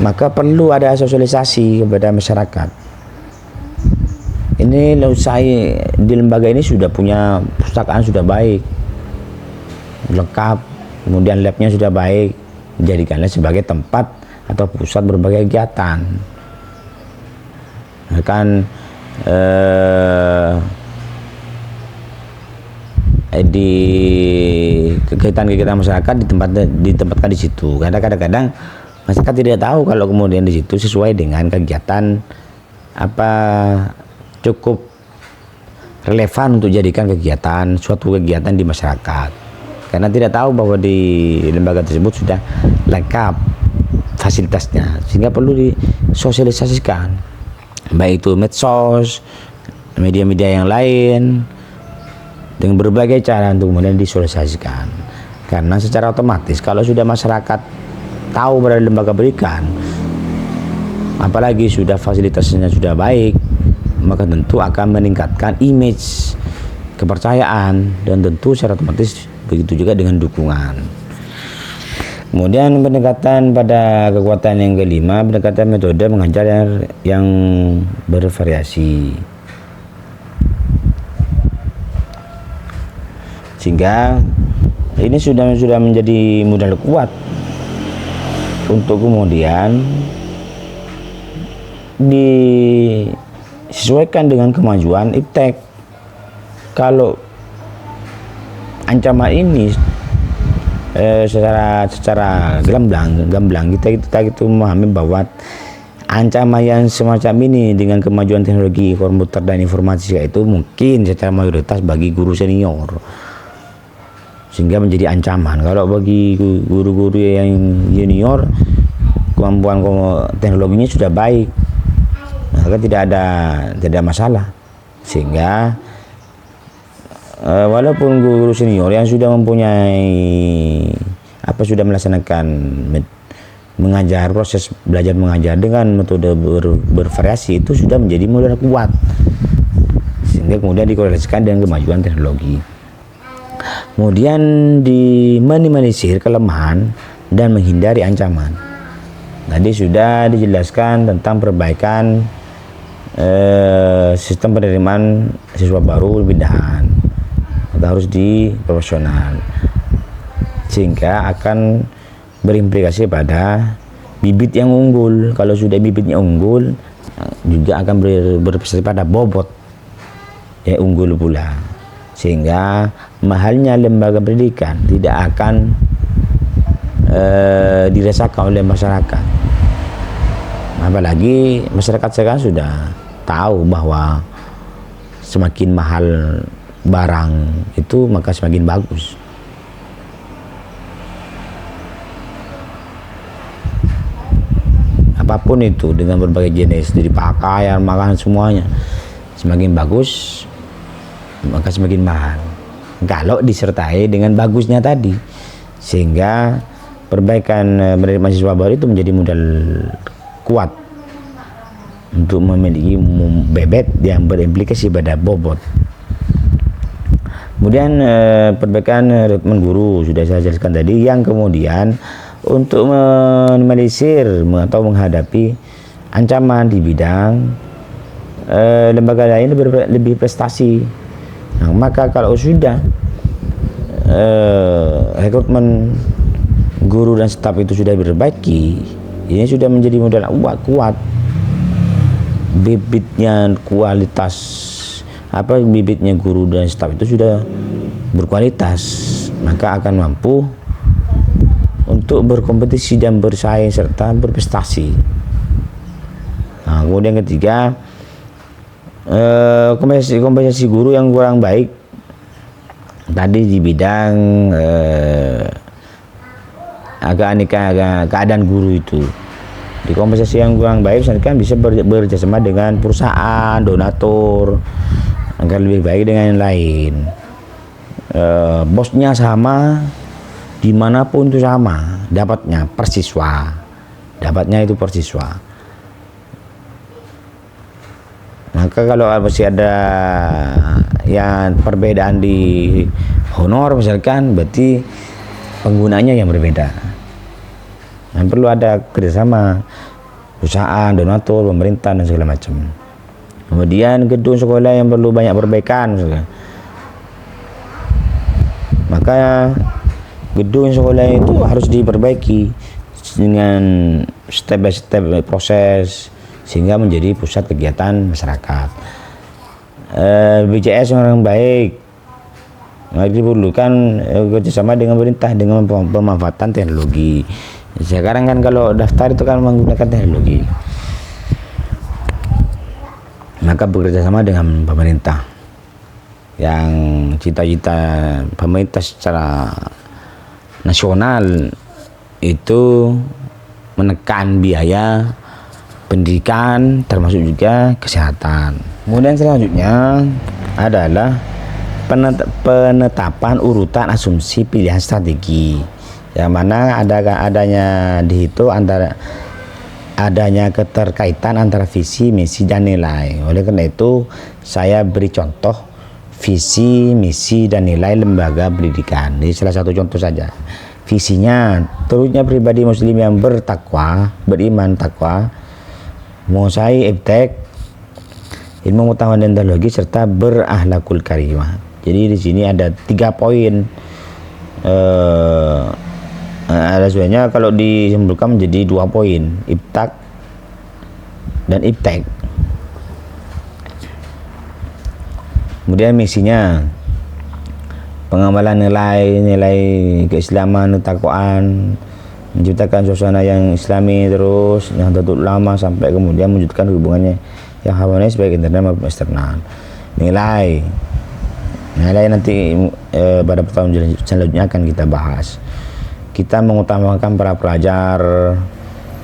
maka perlu ada sosialisasi kepada masyarakat. Ini saya di lembaga ini sudah punya perpustakaan sudah baik, lengkap, kemudian labnya sudah baik, jadikanlah sebagai tempat atau pusat berbagai kegiatan. Kan di kegiatan-kegiatan masyarakat ditempatkan di situ. Karena kadang-kadang masyarakat tidak tahu kalau kemudian di situ sesuai dengan kegiatan apa cukup relevan untuk jadikan suatu kegiatan di masyarakat. Karena tidak tahu bahwa di lembaga tersebut sudah lengkap fasilitasnya, sehingga perlu disosialisasikan, baik itu medsos, media-media yang lain, dengan berbagai cara untuk kemudian disosialisasikan. Karena secara otomatis kalau sudah masyarakat tahu pada lembaga pendidikan, apalagi sudah fasilitasnya sudah baik, maka tentu akan meningkatkan image, kepercayaan, dan tentu secara otomatis begitu juga dengan dukungan. Kemudian pendekatan pada kekuatan yang kelima, pendekatan metode mengajar yang bervariasi. Sehingga ini sudah menjadi modal kuat untuk kemudian disesuaikan dengan kemajuan iptek. Kalau ancaman ini secara gamblang kita memahami bahwa ancaman yang semacam ini dengan kemajuan teknologi komputer dan informatika itu mungkin secara mayoritas bagi guru senior, sehingga menjadi ancaman. Kalau bagi guru-guru yang junior, kemampuan teknologinya sudah baik, maka tidak ada masalah. Sehingga walaupun guru senior yang sudah mempunyai sudah melaksanakan mengajar, proses belajar mengajar dengan metode bervariasi, itu sudah menjadi modal kuat, sehingga kemudian dikorelasikan dengan kemajuan teknologi. Kemudian diminimalisir kelemahan dan menghindari ancaman. Tadi sudah dijelaskan tentang perbaikan sistem penerimaan siswa baru pindahan, harus proporsional, sehingga akan berimplikasi pada bibit yang unggul. Kalau sudah bibitnya unggul, juga akan berpeserta pada bobot yang unggul pula, sehingga mahalnya lembaga pendidikan tidak akan dirasakan oleh masyarakat. Apalagi masyarakat sekarang sudah tahu bahwa semakin mahal barang itu maka semakin bagus. Apapun itu dengan berbagai jenis, dari pakaian, makanan, semuanya semakin bagus maka semakin mahal kalau disertai dengan bagusnya tadi, sehingga perbaikan mahasiswa baru itu menjadi modal kuat untuk memiliki bebet yang berimplikasi pada bobot. Kemudian perbaikan rekrutmen guru sudah saya jelaskan tadi, yang kemudian untuk meminimalisir atau menghadapi ancaman di bidang lembaga lain lebih prestasi. Nah, maka kalau sudah rekrutmen guru dan staf itu sudah diperbaiki, ini sudah menjadi modal kuat. Bibitnya kualitas bibitnya guru dan staf itu sudah berkualitas, maka akan mampu untuk berkompetisi dan bersaing serta berprestasi. Nah, kemudian ketiga, kompensasi guru yang kurang baik tadi di bidang keadaan guru itu. Di kompensasi yang kurang baik misalkan bisa bekerjasama dengan perusahaan donatur agar lebih baik dengan yang lain. Bosnya sama, dimanapun itu sama, dapatnya itu persiswa. Maka kalau masih ada yang perbedaan di honor misalkan, berarti penggunanya yang berbeda. Dan perlu ada kerjasama perusahaan, donatur, pemerintah dan segala macam. Kemudian gedung sekolah yang perlu banyak perbaikan misalkan. Maka gedung sekolah itu harus diperbaiki dengan step by step proses sehingga menjadi pusat kegiatan masyarakat. BPJS yang baik, diperlukan kerjasama dengan pemerintah dengan pemanfaatan teknologi. Sekarang kan kalau daftar itu kan menggunakan teknologi, maka bekerja sama dengan pemerintah. Yang cita-cita pemerintah secara nasional itu menekan biaya pendidikan termasuk juga kesehatan. Kemudian selanjutnya adalah penetapan urutan asumsi pilihan strategi, yang mana adanya di situ adanya keterkaitan antara visi, misi dan nilai. Oleh karena itu saya beri contoh visi, misi dan nilai lembaga pendidikan. Ini salah satu contoh saja. Visinya, terusnya pribadi muslim yang bertakwa, beriman, takwa, menguasai iptek, ilmu pengetahuan dan teknologi serta berakhlakul karimah. Jadi di sini ada 3 poin. Ada sebenarnya kalau disimpulkan menjadi 2 poin, iptak dan iptek. Kemudian misinya pengamalan nilai keislaman, ketakwaan, menciptakan suasana yang islami terus yang tetap lama sampai kemudian mewujudkan hubungannya yang harmonis baik internal maupun eksternal. Nilai nanti pada pertemuan selanjutnya akan kita bahas. Kita mengutamakan para pelajar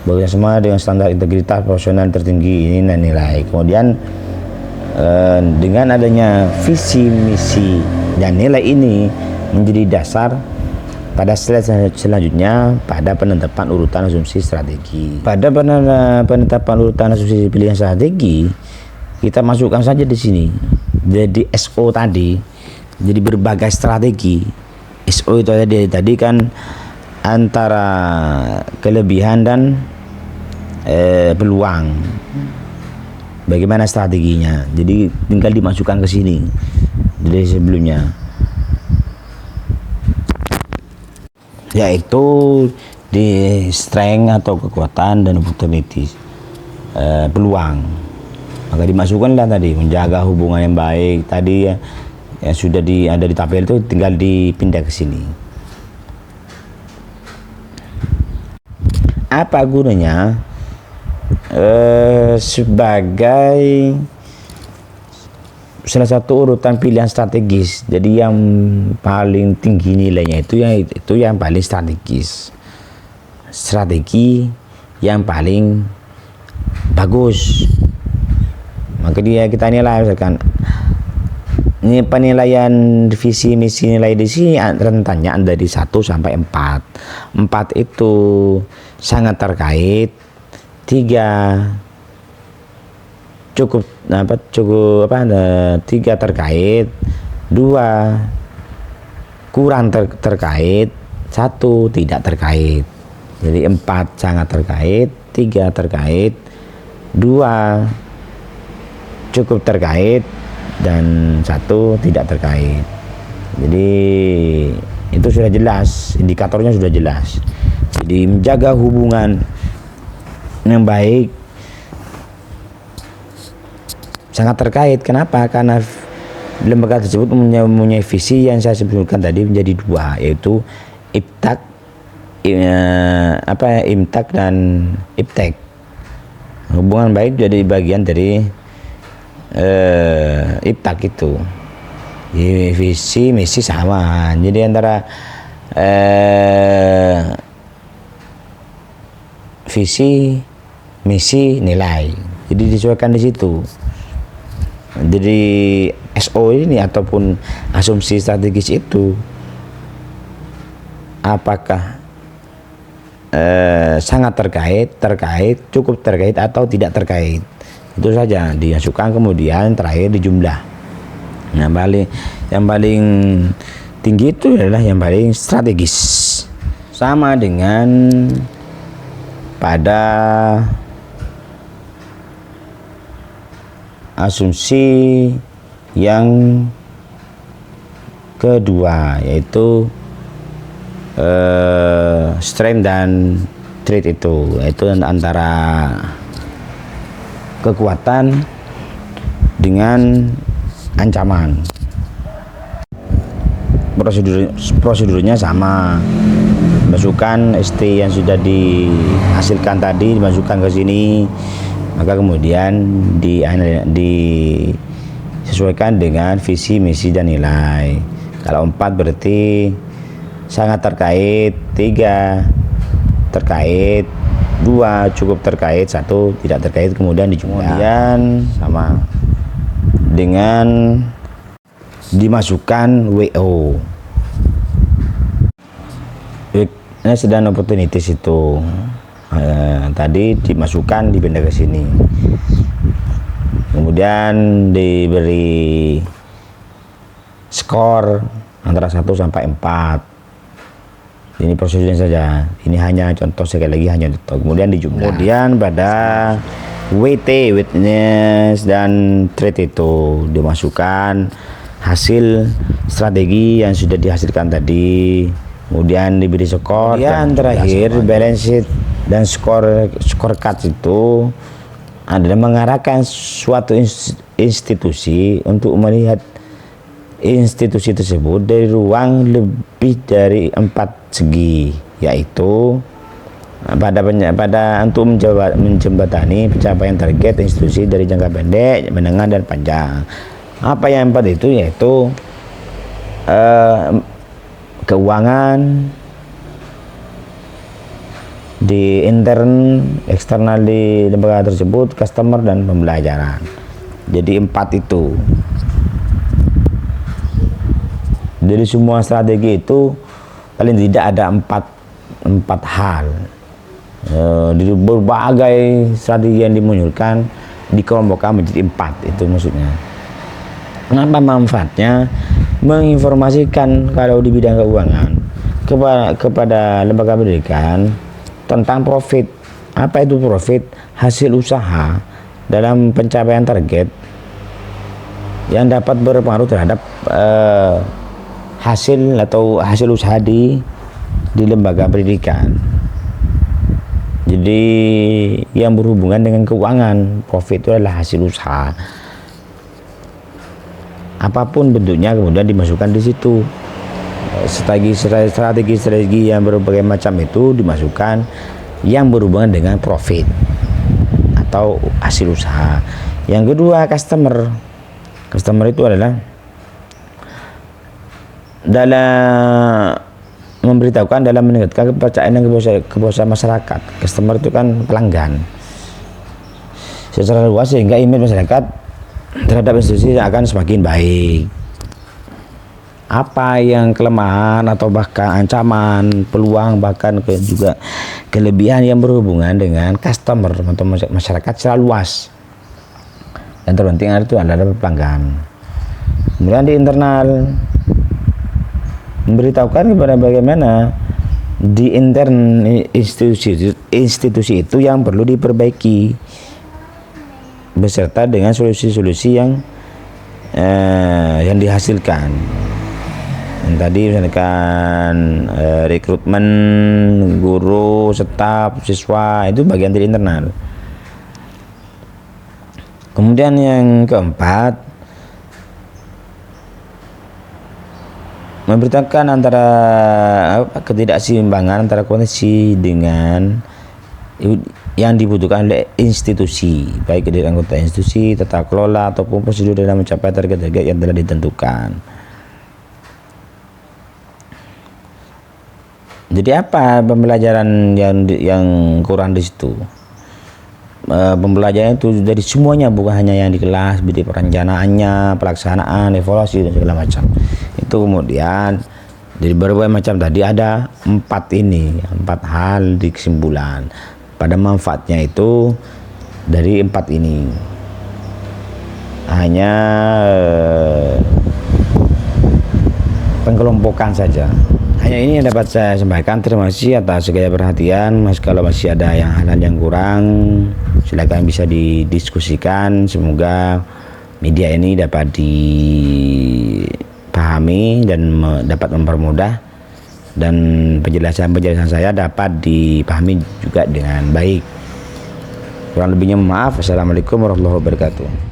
bekerjasama dengan standar integritas profesional tertinggi, ini nilai. Kemudian dengan adanya visi, misi dan nilai ini menjadi dasar pada slide selanjutnya pada penetapan urutan asumsi strategi. Pada penetapan urutan asumsi pilihan strategi, kita masukkan saja di sini. Jadi SO tadi, jadi berbagai strategi. SO itu tadi kan antara kelebihan dan peluang. Bagaimana strateginya? Jadi tinggal dimasukkan ke sini dari sebelumnya. Yaitu di strength atau kekuatan dan opportunity, peluang. Maka dimasukkanlah tadi menjaga hubungan yang baik tadi ya, yang sudah ada di tabel itu tinggal dipindah ke sini. Apa gunanya? Sebagai salah satu urutan pilihan strategis. Jadi yang paling tinggi nilainya itu yang paling strategis. Strategi yang paling bagus. Maka kita nilai misalkan ini penilaian visi misi nilai di sini rentannya dari 1 sampai 4. 4 itu sangat terkait, 3 cukup 3 terkait, 2 kurang terkait, 1 tidak terkait. Jadi 4 sangat terkait, 3 terkait, 2 cukup terkait, dan 1 tidak terkait. Jadi itu sudah jelas, indikatornya sudah jelas. Jadi menjaga hubungan yang baik sangat terkait. Kenapa? Karena lembaga tersebut mempunyai visi yang saya sebutkan tadi menjadi 2, yaitu IMTAK dan IPTEK. Hubungan baik jadi bagian dari IPTAK itu. Jadi visi misi sama. Jadi antara visi misi nilai. Jadi disesuaikan di situ. Jadi SO ini ataupun asumsi strategis itu apakah sangat terkait, cukup terkait atau tidak terkait. Itu saja dimasukkan, kemudian terakhir dijumlah. Yang paling tinggi itu adalah yang paling strategis. Sama dengan pada asumsi yang kedua, yaitu strength dan trait, yaitu antara kekuatan dengan ancaman. Prosedurnya sama, masukkan ST yang sudah dihasilkan tadi dimasukkan ke sini, maka kemudian disesuaikan dengan visi misi dan nilai. Kalau 4 berarti sangat terkait, 3 terkait, 2 cukup terkait, 1 tidak terkait, kemudian dijumlah. Kemudian sama dengan dimasukkan WO, weakness dan opportunities itu tadi dimasukkan, dipindah ke sini, kemudian diberi skor antara 1 sampai 4. Ini prosedurnya saja, ini hanya contoh, sekali lagi hanya contoh, kemudian dijumlah. Kemudian pada WT, witness dan trait itu dimasukkan hasil strategi yang sudah dihasilkan tadi, kemudian diberi skor. Kemudian terakhir balance sheet dan scorecard itu adalah mengarahkan suatu institusi untuk melihat institusi tersebut dari ruang lebih dari 4 segi, yaitu pada untuk menjembatani pencapaian target institusi dari jangka pendek, menengah, dan panjang. Apa yang 4 itu? Yaitu keuangan, di intern, eksternal di lembaga tersebut, customer, dan pembelajaran. Jadi 4 itu. Dari semua strategi itu paling tidak ada 4 hal. Di berbagai strategi yang dimunculkan dikelompokkan menjadi 4, itu maksudnya. Kenapa manfaatnya? Menginformasikan kalau di bidang keuangan kepada lembaga pendidikan tentang profit. Apa itu profit? Hasil usaha dalam pencapaian target yang dapat berpengaruh terhadap hasil atau hasil usaha di lembaga pendidikan. Jadi yang berhubungan dengan keuangan, profit itu adalah hasil usaha. Apapun bentuknya kemudian dimasukkan di situ. Strategi yang berbagai macam itu dimasukkan yang berhubungan dengan profit atau hasil usaha. Yang kedua, customer itu adalah dalam memberitahukan, dalam meningkatkan kepercayaan dan kepuasan masyarakat. Customer itu kan pelanggan secara luas, sehingga image masyarakat terhadap institusi akan semakin baik. Apa yang kelemahan atau bahkan ancaman, peluang, bahkan juga kelebihan yang berhubungan dengan customer atau masyarakat secara luas. Yang terpenting itu adalah pelanggan. Kemudian di internal memberitahukan kepada bagaimana di intern institusi itu yang perlu diperbaiki, beserta dengan solusi-solusi yang dihasilkan. Yang tadi misalkan rekrutmen guru, staf, siswa, itu bagian dari internal. Kemudian yang keempat, memberitakan antara ketidakseimbangan antara kondisi dengan yang dibutuhkan oleh institusi, baik dari anggota institusi, tata kelola, ataupun prosedur dalam mencapai target-target yang telah ditentukan. Jadi apa pembelajaran yang kurang di situ? Pembelajaran itu dari semuanya, bukan hanya yang di kelas, dari perencanaannya, pelaksanaan, evaluasi dan segala macam. Itu kemudian dari berbagai macam tadi ada 4 hal di kesimpulan. Pada manfaatnya itu dari 4 ini hanya pengkelompokan saja. Hanya ini yang dapat saya sampaikan. Terima kasih atas segala perhatian. Mas, kalau masih ada hal-hal yang kurang, silakan bisa didiskusikan. Semoga media ini dapat dipahami dan dapat mempermudah, dan penjelasan saya dapat dipahami juga dengan baik. Kurang lebihnya maaf. Assalamualaikum warahmatullahi wabarakatuh.